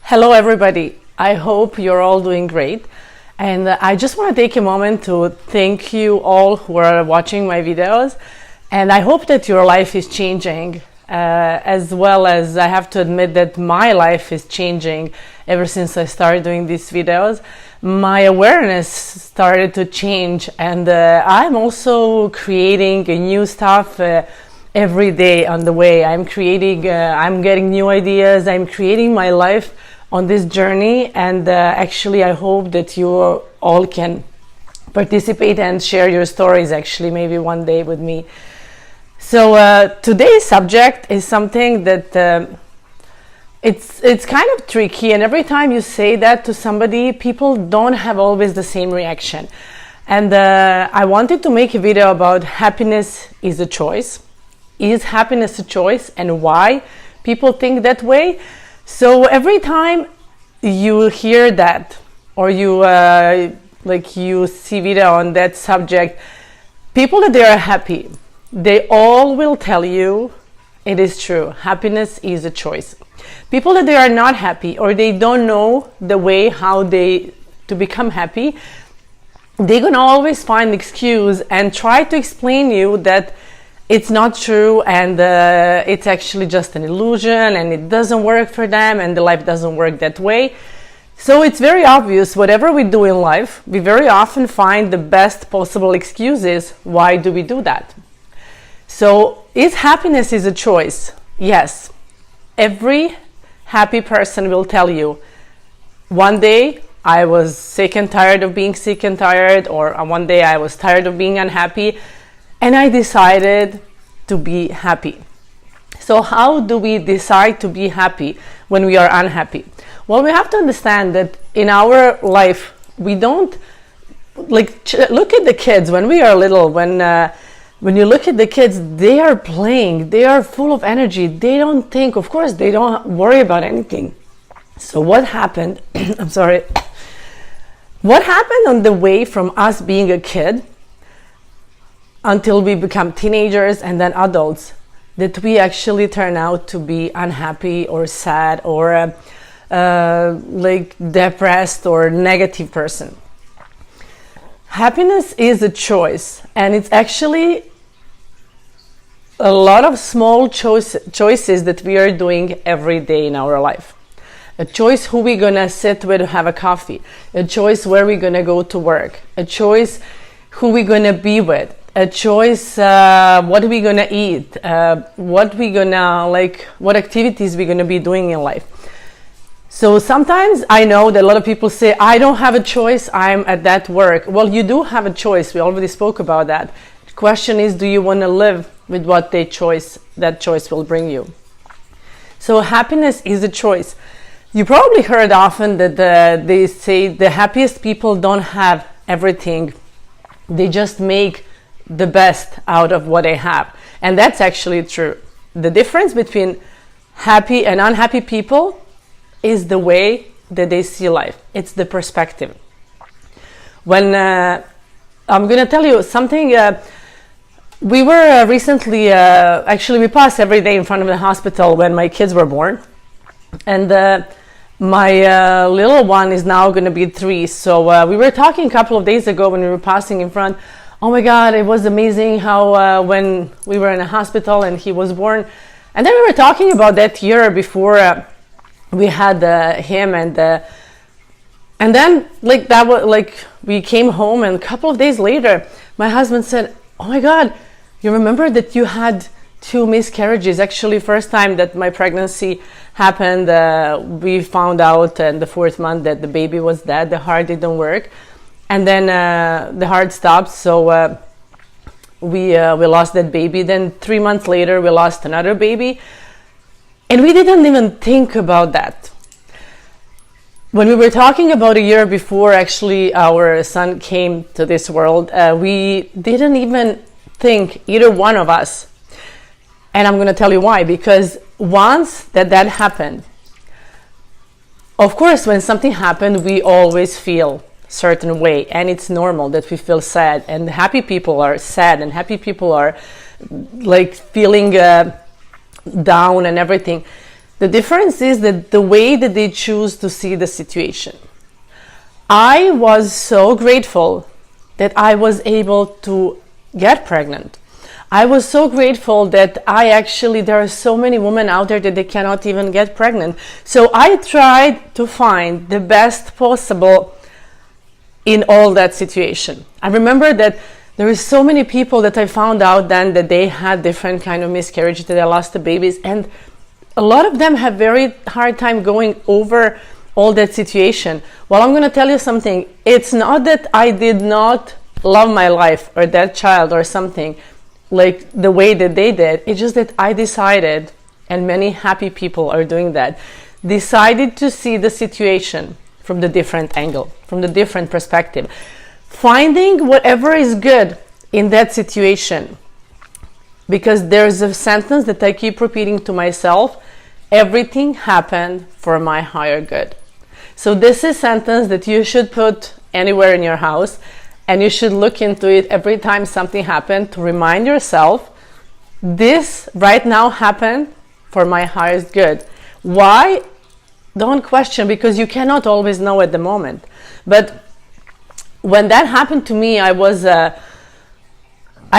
Hello everybody, I hope you're all doing great, and I just want to take a moment to thank you all who are watching my videos, and I hope that your life is changing, as well as I have to admit that my life is changing ever since I started doing these videos. My awareness started to change, and I'm also creating new stuff every day on the way. I'm getting new ideas, I'm creating my life on this journey, and actually I hope that you all can participate and share your stories actually maybe one day with me. So today's subject is something that it's kind of tricky, and every time you say that to somebody, people don't have always the same reaction. And I wanted to make a video about happiness is a choice. Is happiness a choice, and why people think that way? So every time you hear that, or you see video on that subject, people that they are happy, they all will tell you it is true. Happiness is a choice. People that they are not happy, or they don't know the way to become happy, they're gonna always find excuse and try to explain you that it's not true, and it's actually just an illusion, and it doesn't work for them, and the life doesn't work that way. So it's very obvious, whatever we do in life, we very often find the best possible excuses. Why do we do that? So is happiness is a choice? Yes. Every happy person will tell you, one day I was sick and tired of being sick and tired, or one day I was tired of being unhappy, and I decided to be happy. So how do we decide to be happy when we are unhappy? Well, we have to understand that in our life, we don't look at the kids when we are little. When you look at the kids, they are playing, they are full of energy, they don't think, of course, they don't worry about anything. So what happened, I'm sorry, what happened on the way from us being a kid until we become teenagers and then adults, that we actually turn out to be unhappy or sad or depressed or negative person? Happiness is a choice, and it's actually a lot of small choices that we are doing every day in our life. A choice who we're gonna sit with to have a coffee, a choice where we're gonna go to work, a choice who we're gonna be with, a choice what we're gonna eat, what activities we're gonna be doing in life. So sometimes I know that a lot of people say, I don't have a choice, I'm at that work. Well, you do have a choice. We already spoke about that. The question is, do you want to live with what that choice will bring you? So happiness is a choice. You probably heard often that they say the happiest people don't have everything. They just make the best out of what they have. And that's actually true. The difference between happy and unhappy people is the way that they see life. It's the perspective. When I'm going to tell you something, we were recently, actually we pass every day in front of the hospital when my kids were born, and my little one is now going to be 3. So we were talking a couple of days ago when we were passing in front. Oh my God, it was amazing how when we were in a hospital and he was born. And then we were talking about that year before we had him, and then we came home, and a couple of days later my husband said, oh my God, you remember that you had 2 miscarriages? Actually, first time that my pregnancy happened, we found out in the 4th month that the baby was dead, the heart didn't work, and then the heart stopped, so we lost that baby. Then 3 months later we lost another baby. And we didn't even think about that. When we were talking about a year before actually our son came to this world, we didn't even think, either one of us. And I'm going to tell you why. Because once that happened, of course, when something happened, we always feel a certain way. And it's normal that we feel sad. And happy people are sad, and happy people are feeling down and everything. The difference is that the way that they choose to see the situation. I was so grateful that I was able to get pregnant. I was so grateful that there are so many women out there that they cannot even get pregnant. So I tried to find the best possible in all that situation. I remember that there is so many people that I found out then that they had different kind of miscarriage, that they lost the babies, and a lot of them have very hard time going over all that situation. Well, I'm going to tell you something. It's not that I did not love my life or that child or something like the way that they did. It's just that I decided, and many happy people are doing that, decided to see the situation from the different angle, from the different perspective, finding whatever is good in that situation. Because there's a sentence that I keep repeating to myself: everything happened for my higher good. So this is a sentence that you should put anywhere in your house, and you should look into it every time something happened to remind yourself, this right now happened for my highest good. Why? Don't question, because you cannot always know at the moment. But when that happened to me, I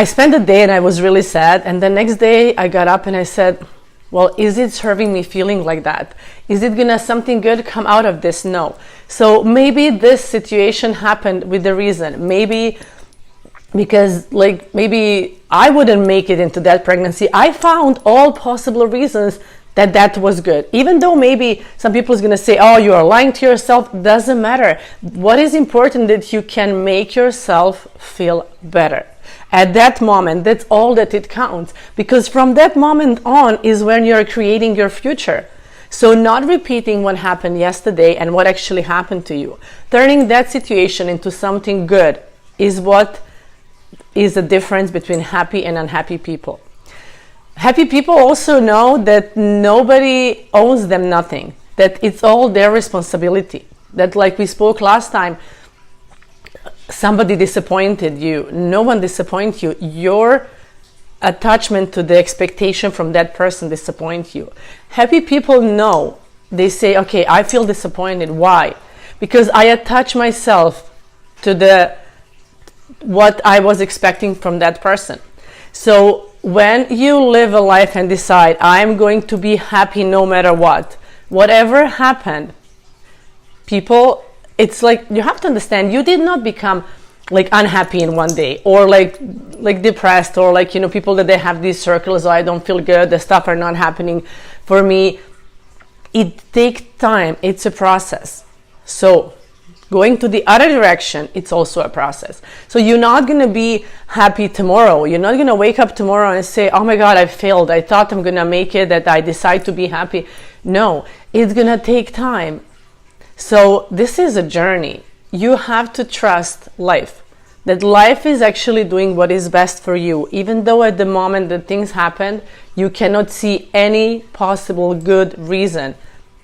spent a day and I was really sad, and the next day I got up and I said, well, is it serving me feeling like that? Is it gonna something good come out of this? No. So maybe this situation happened with the reason. Maybe because maybe I wouldn't make it into that pregnancy. I found all possible reasons that was good. Even though maybe some people is gonna say, oh, you are lying to yourself. Doesn't matter. What is important that you can make yourself feel better. At that moment, that's all that it counts. Because from that moment on is when you're creating your future. So not repeating what happened yesterday and what actually happened to you. Turning that situation into something good is what is the difference between happy and unhappy people. Happy people also know that nobody owes them nothing. That it's all their responsibility. That, like we spoke last time, somebody disappointed you. No one disappointed you. Your attachment to the expectation from that person disappoints you. Happy people know. They say, okay, I feel disappointed. Why? Because I attach myself to what I was expecting from that person. So when you live a life and decide, I'm going to be happy no matter what, whatever happened, people, it's like, you have to understand, you did not become like unhappy in one day, or like depressed, or like, people that they have these circles, oh, I don't feel good, the stuff are not happening for me. It takes time. It's a process. So going to the other direction, it's also a process. So you're not going to be happy tomorrow. You're not going to wake up tomorrow and say, oh my God, I failed. I thought I'm going to make it, that I decide to be happy. No, it's going to take time. So this is a journey. You have to trust life, that life is actually doing what is best for you. Even though at the moment that things happen, you cannot see any possible good reason.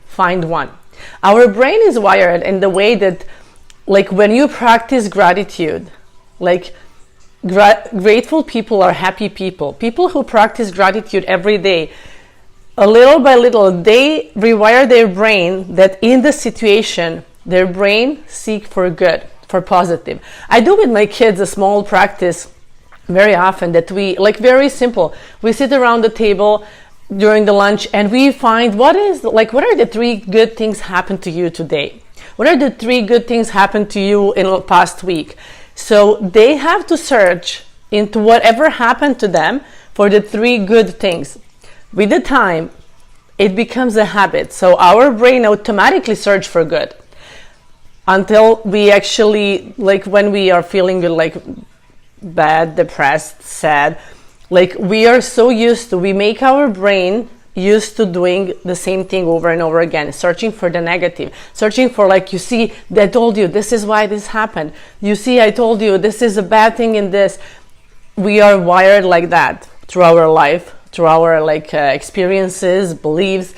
Find one. Our brain is wired in the way that, like, when you practice gratitude, like grateful people are happy people. People who practice gratitude every day, a little by little, they rewire their brain that in the situation, their brain seek for good, for positive. I do with my kids a small practice very often that we, like, very simple. We sit around the table during the lunch and we find what are the 3 good things happened to you today? What are the 3 good things happened to you in the past week? So they have to search into whatever happened to them for the 3 good things. With the time, it becomes a habit. So our brain automatically search for good until we actually, like, when we are feeling like bad, depressed, sad, like, we are so used to, we make our brain used to doing the same thing over and over again, searching for the negative, searching for, like, you see, I told you this is why this happened. You see, I told you this is a bad thing in this. We are wired like that through our life, through our experiences, beliefs.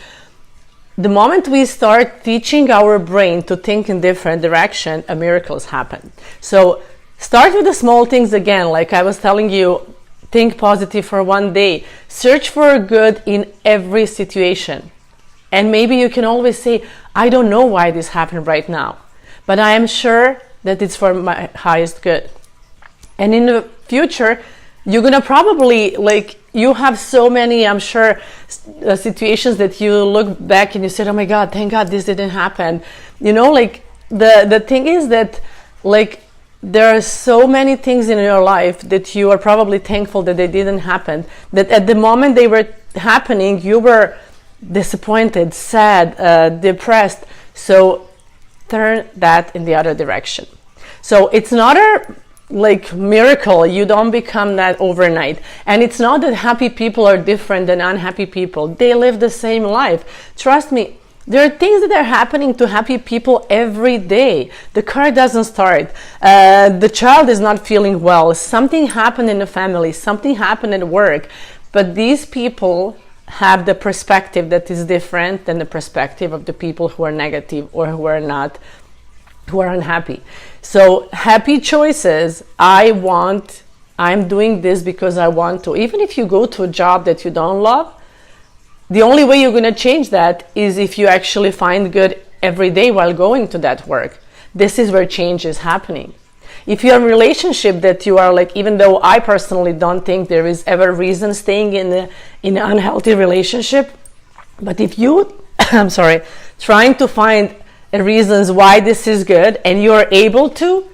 The moment we start teaching our brain to think in different direction, miracles happen. So start with the small things again. Like I was telling you, think positive for one day. Search for good in every situation. And maybe you can always say, I don't know why this happened right now, but I am sure that it's for my highest good. And in the future, you're gonna probably, like, you have so many, I'm sure, situations that you look back and you said, oh my God, thank God this didn't happen. You know, like, the thing is that, like, there are so many things in your life that you are probably thankful that they didn't happen, that at the moment they were happening, you were disappointed, sad, depressed. So turn that in the other direction. So it's not a like miracle. You don't become that overnight. And it's not that happy people are different than unhappy people. They live the same life. Trust me, there are things that are happening to happy people every day. The car doesn't start. The child is not feeling well. Something happened in the family. Something happened at work. But these people have the perspective that is different than the perspective of the people who are negative or who are not, who are unhappy. So happy choices. I'm doing this because I want to. Even if you go to a job that you don't love, the only way you're going to change that is if you actually find good every day while going to that work. This is where change is happening. If you're in a relationship that you are like, even though I personally don't think there is ever reason staying in an unhealthy relationship, but if you, trying to find reasons why this is good and you're able to,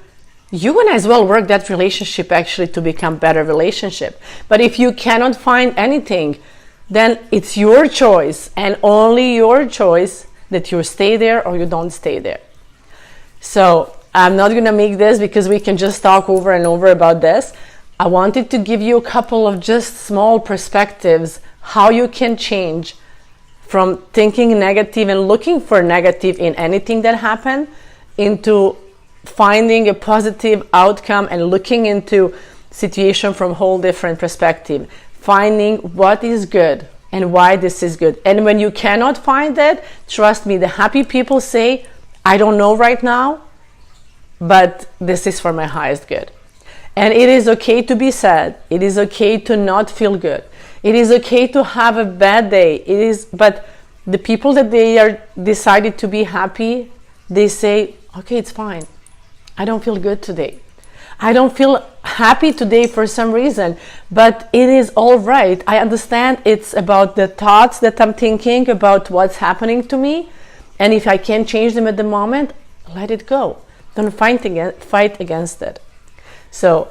you can as well work that relationship actually to become better relationship. But if you cannot find anything, then it's your choice and only your choice that you stay there or you don't stay there. So I'm not going to make this because we can just talk over and over about this. I wanted to give you a couple of just small perspectives how you can change from thinking negative and looking for negative in anything that happened into finding a positive outcome and looking into situation from a whole different perspective. Finding what is good and why this is good. And when you cannot find that, trust me, the happy people say, I don't know right now, but this is for my highest good. And it is okay to be sad. It is okay to not feel good. It is okay to have a bad day. But the people that they are decided to be happy, they say, okay, it's fine. I don't feel good today. I don't feel happy today for some reason, but it is all right. I understand it's about the thoughts that I'm thinking about what's happening to me. And if I can't change them at the moment, let it go. Don't fight against it. So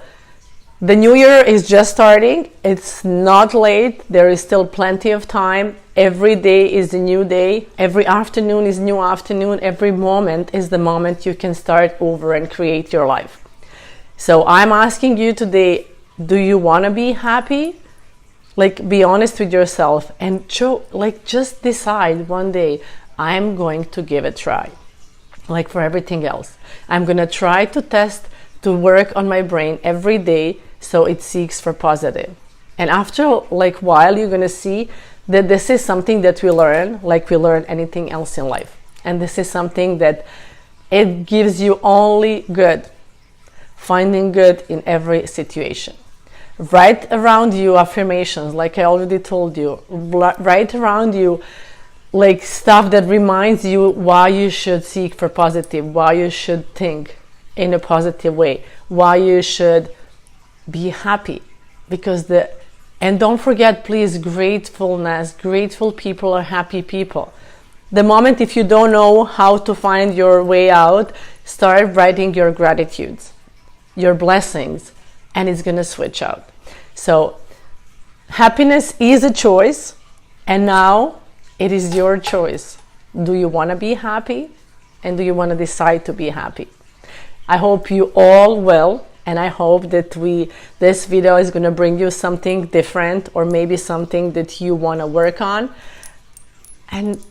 the new year is just starting. It's not late. There is still plenty of time. Every day is a new day. Every afternoon is new afternoon. Every moment is the moment you can start over and create your life. So I'm asking you today, do you want to be happy? Like, be honest with yourself and just decide one day, I'm going to give it a try. Like for everything else, I'm going to try to work on my brain every day so it seeks for positive. And after like while, you're going to see that this is something that we learn like we learn anything else in life. And this is something that it gives you only good. Finding good in every situation. Write around you affirmations, like I already told you. Write around you like stuff that reminds you why you should seek for positive, why you should think in a positive way, why you should be happy. And don't forget, please, gratefulness. Grateful people are happy people. The moment if you don't know how to find your way out, start writing your gratitudes, your blessings, and it's going to switch out. So happiness is a choice, and now it is your choice. Do you want to be happy? And do you want to decide to be happy? I hope you all will, and I hope that this video is going to bring you something different, or maybe something that you want to work on. And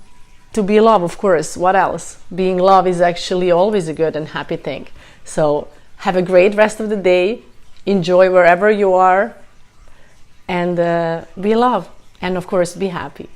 to be love, of course. What else? Being love is actually always a good and happy thing. So have a great rest of the day. Enjoy wherever you are. And be love. And of course, be happy.